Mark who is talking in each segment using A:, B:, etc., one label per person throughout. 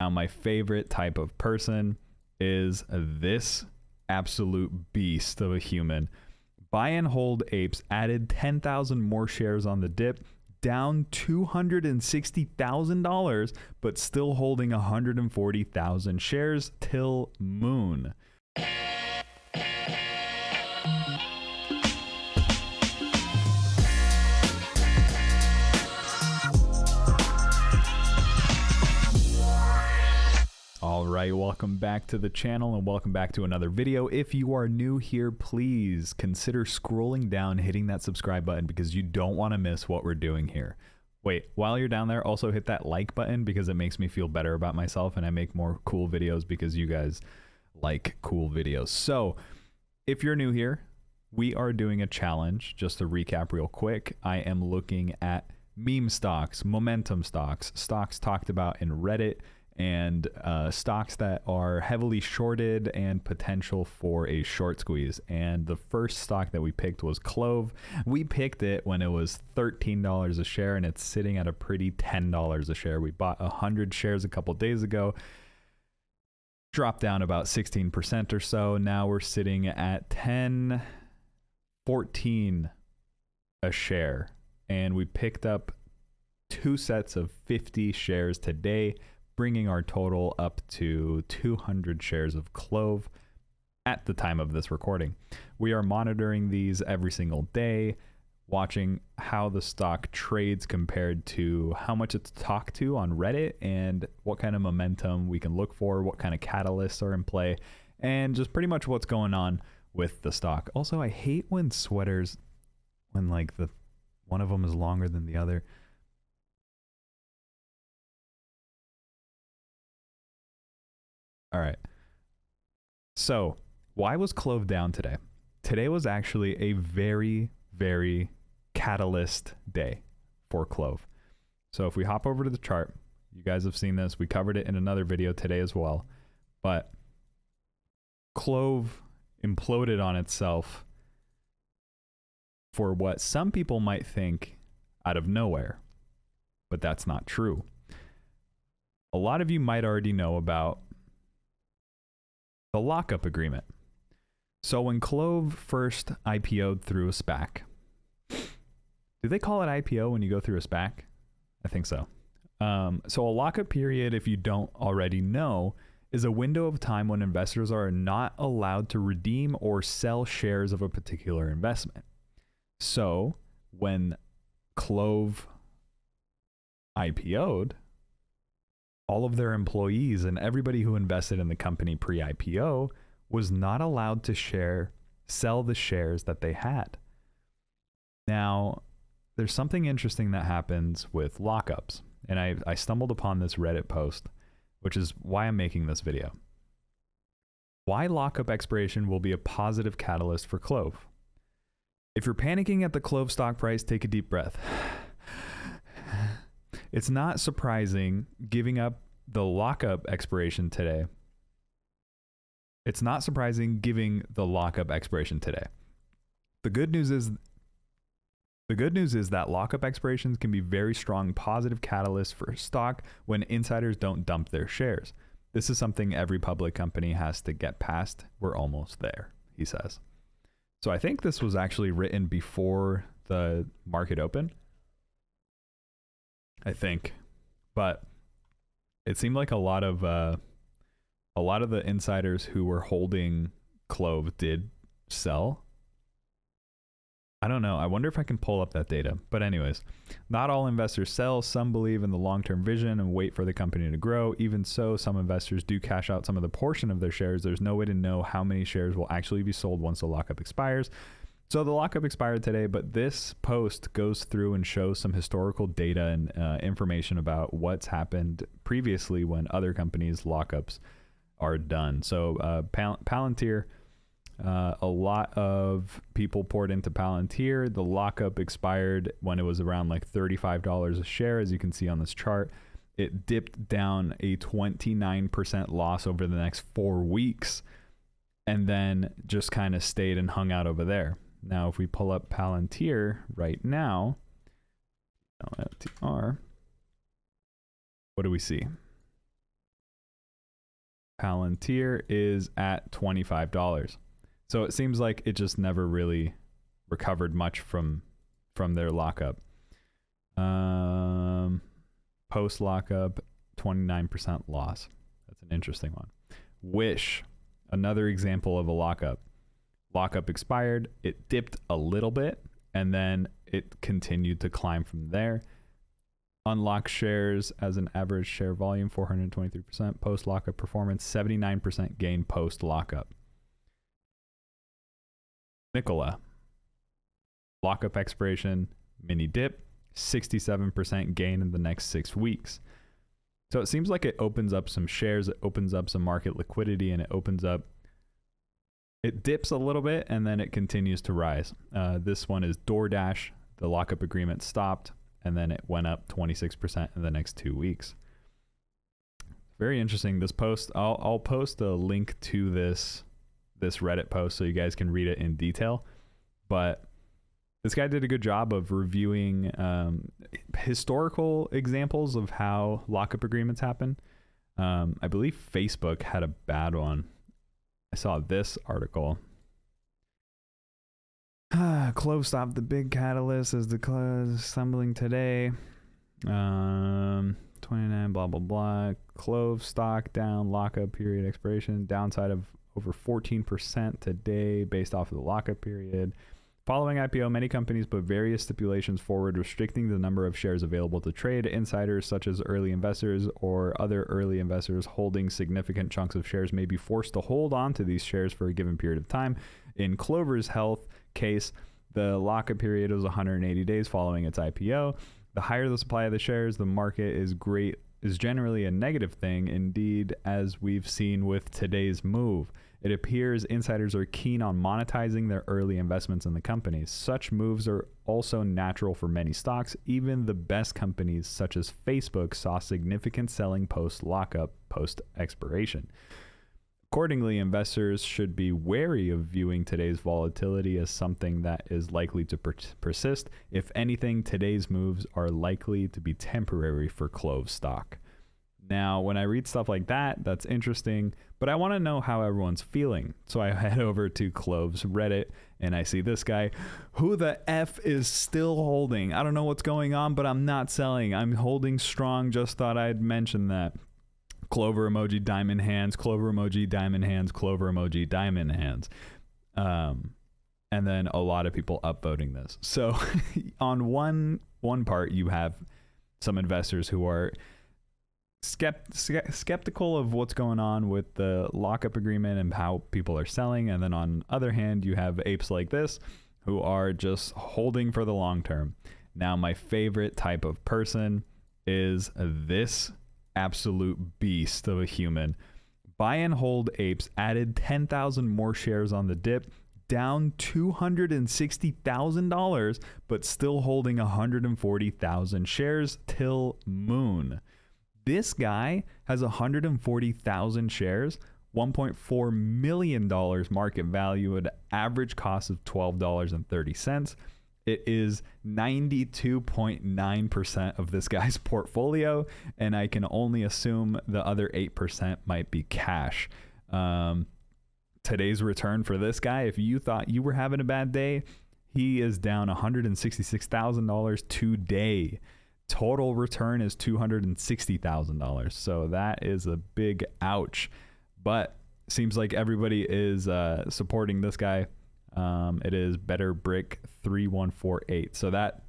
A: Now, my favorite type of person is this absolute beast of a human. Buy and hold apes added 10,000 more shares on the dip, down $260,000, but still holding 140,000 shares till moon. Alright, welcome back to the channel and welcome back to another video. If you are new here, please consider scrolling down, hitting that subscribe button because you don't want to miss what we're doing here. Wait, while you're down there, also hit that like button because it makes me feel better about myself and I make more cool videos because you guys like cool videos. So, if you're new here, we are doing a challenge. Just to recap real quick, I am looking at meme stocks, momentum stocks, stocks talked about in Reddit, and stocks that are heavily shorted and potential for a short squeeze. And the first stock that we picked was CLOV. We picked it when it was $13 a share and it's sitting at a pretty $10 a share. We bought 100 shares a couple days ago, dropped down about 16% or so. Now we're sitting at $10.14 a share, and we picked up 2 sets of 50 shares today, bringing our total up to 200 shares of CLOV at the time of this recording. We are monitoring these every single day, watching how the stock trades compared to how much it's talked to on Reddit and what kind of momentum we can look for, what kind of catalysts are in play, and just pretty much what's going on with the stock. Also, I hate when sweaters, when like one of them is longer than the other. All right. So why was CLOV down today? Today was actually a very, very catalyst day for CLOV. So if we hop over to the chart, you guys have seen this. We covered it in another video today as well. But CLOV imploded on itself for what some people might think out of nowhere. But that's not true. A lot of you might already know about the lockup agreement. So when CLOV first IPO'd through a SPAC, do they call it IPO when you go through a SPAC? I think so. So a lockup period, if you don't already know, is a window of time when investors are not allowed to redeem or sell shares of a particular investment. So when CLOV IPO'd, all of their employees and everybody who invested in the company pre-IPO was not allowed to sell the shares that they had. Now, there's something interesting that happens with lockups, and I stumbled upon this Reddit post, which is why I'm making this video. Why lockup expiration will be a positive catalyst for CLOV. If you're panicking at the CLOV stock price, take a deep breath. It's not surprising giving up the lockup expiration today. It's not surprising giving the lockup expiration today. The good news is that lockup expirations can be very strong positive catalysts for stock when insiders don't dump their shares. This is something every public company has to get past. We're almost there, he says. So I think this was actually written before the market opened. I think, but it seemed like a lot of the insiders who were holding CLOV did sell. I don't know. I wonder if I can pull up that data. But anyways, not all investors sell. Some believe in the long-term vision and wait for the company to grow. Even so, some investors do cash out some of the portion of their shares. There's no way to know how many shares will actually be sold once the lockup expires. So the lockup expired today, but this post goes through and shows some historical data and information about what's happened previously when other companies' lockups are done. So Palantir, a lot of people poured into Palantir. The lockup expired when it was around like $35 a share, as you can see on this chart. It dipped down a 29% loss over the next 4 weeks and then just kind of stayed and hung out over there. Now, if we pull up Palantir right now, LFTR, what do we see? Palantir is at $25. So it seems like it just never really recovered much from their lockup. Post lockup, 29% loss. That's an interesting one. Wish, another example of a lockup. Lockup expired, it dipped a little bit, and then it continued to climb from there. Unlocked shares as an average share volume, 423%. Post lockup performance, 79% gain post lockup. Nikola, lockup expiration, mini dip, 67% gain in the next 6 weeks. So it seems like it opens up some shares, it opens up some market liquidity, and it dips a little bit and then it continues to rise. This one is DoorDash. The lockup agreement stopped and then it went up 26% in the next 2 weeks. Very interesting. This post, I'll post a link to this Reddit post so you guys can read it in detail. But this guy did a good job of reviewing historical examples of how lockup agreements happen. I believe Facebook had a bad one. I saw this article. CLOV stopped the big catalyst as the close stumbling today. 29, blah, blah, blah. CLOV stock down, lockup period expiration, downside of over 14% today based off of the lockup period. Following IPO, many companies put various stipulations forward restricting the number of shares available to trade. Insiders, such as early investors or other early investors holding significant chunks of shares, may be forced to hold on to these shares for a given period of time. In Clover's Health case, the lockup period was 180 days following its IPO. The higher the supply of the shares, the market is generally a negative thing. Indeed, as we've seen with today's move, it appears insiders are keen on monetizing their early investments in the companies. Such moves are also natural for many stocks. Even the best companies, such as Facebook, saw significant selling post-lockup, post-expiration. Accordingly, investors should be wary of viewing today's volatility as something that is likely to persist. If anything, today's moves are likely to be temporary for CLOV stock. Now, when I read stuff like that, that's interesting, but I want to know how everyone's feeling. So I head over to CLOV's Reddit and I see this guy. Who the F is still holding? I don't know what's going on, but I'm not selling. I'm holding strong. Just thought I'd mention that. Clover emoji, diamond hands, Clover emoji, diamond hands, Clover emoji, diamond hands. And then a lot of people upvoting this. So on one part, you have some investors who are skeptical of what's going on with the lockup agreement and how people are selling. And then on the other hand, you have apes like this who are just holding for the long term. Now, my favorite type of person is this absolute beast of a human. Buy and hold apes added 10,000 more shares on the dip, down $260,000, but still holding 140,000 shares till moon. This guy has 140,000 shares, $1.4 million market value at an average cost of $12.30. It is 92.9% of this guy's portfolio, and I can only assume the other 8% might be cash. Today's return for this guy, if you thought you were having a bad day, he is down $166,000 today. Total return is $260,000. So that is a big ouch. But seems like everybody is supporting this guy. It is Better Brick 3148. So that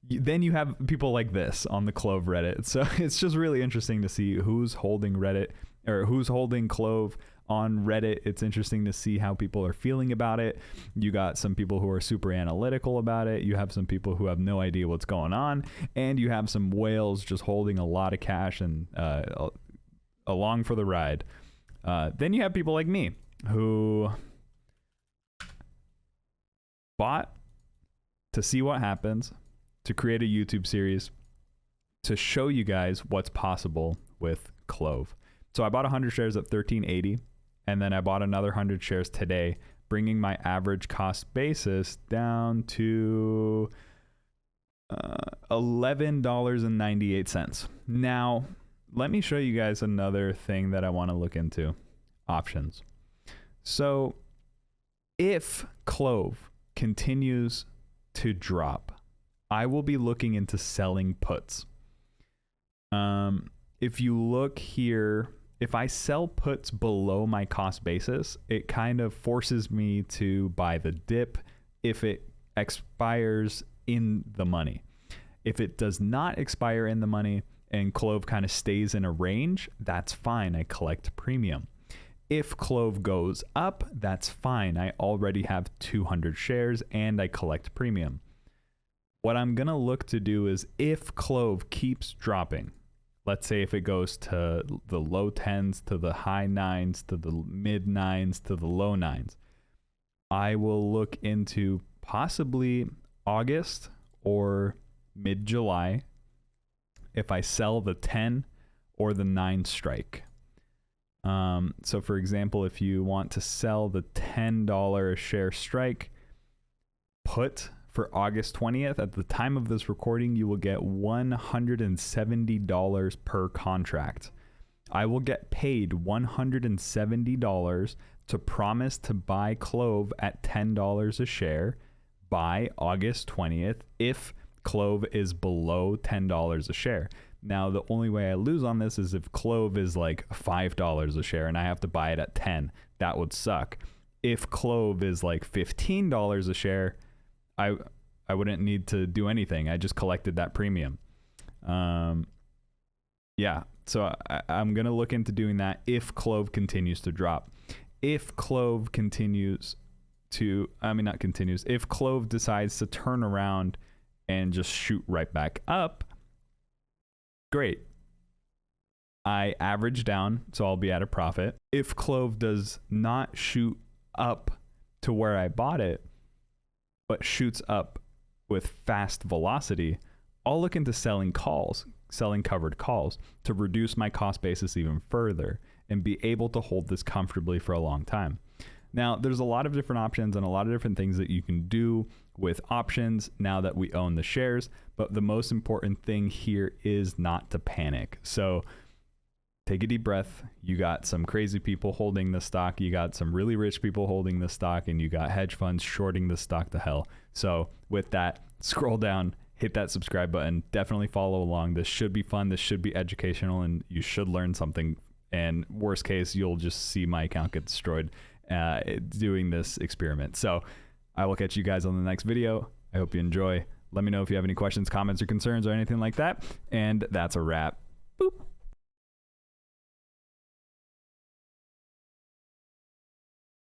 A: then you have people like this on the CLOV Reddit. So it's just really interesting to see who's holding Reddit or who's holding CLOV on Reddit. It's interesting to see how people are feeling about it. You got some people who are super analytical about it. You have some people who have no idea what's going on, and you have some whales just holding a lot of cash and along for the ride. Then you have people like me who bought to see what happens, to create a YouTube series, to show you guys what's possible with CLOV. So I bought 100 shares at $13.80, and then I bought another 100 shares today, bringing my average cost basis down to $11.98. Now, let me show you guys another thing that I want to look into. options. So if CLOV continues to drop, I will be looking into selling puts. If you look here, if I sell puts below my cost basis, it kind of forces me to buy the dip if it expires in the money. If it does not expire in the money and CLOV kind of stays in a range, that's fine. I collect premium. If CLOV goes up, that's fine. I already have 200 shares and I collect premium. What I'm going to look to do is if CLOV keeps dropping, let's say if it goes to the low 10s, to the high 9s, to the mid 9s, to the low 9s, I will look into possibly August or mid-July if I sell the 10 or the 9 strike. So for example, if you want to sell the $10 a share strike put for August 20th, at the time of this recording, you will get $170 per contract. I will get paid $170 to promise to buy CLOV at $10 a share by August 20th if CLOV is below $10 a share. Now, the only way I lose on this is if CLOV is like $5 a share and I have to buy it at 10. That would suck. If CLOV is like $15 a share, I wouldn't need to do anything. I just collected that premium. Yeah, so I'm going to look into doing that if CLOV continues to drop. If CLOV continues to, if CLOV decides to turn around and just shoot right back up, great. I average down, so I'll be at a profit. If CLOV does not shoot up to where I bought it, but shoots up with fast velocity, I'll look into selling covered calls to reduce my cost basis even further and be able to hold this comfortably for a long time. Now, there's a lot of different options and a lot of different things that you can do with options now that we own the shares, but the most important thing here is not to panic. So take a deep breath. You got some crazy people holding the stock, you got some really rich people holding the stock, and you got hedge funds shorting the stock to hell. So with that, scroll down, hit that subscribe button, definitely follow along. This should be fun, this should be educational, and you should learn something. And worst case, you'll just see my account get destroyed doing this experiment. So I will catch you guys on the next video. I hope you enjoy. Let me know if you have any questions, comments, or concerns or anything like that. And that's a wrap. Boop.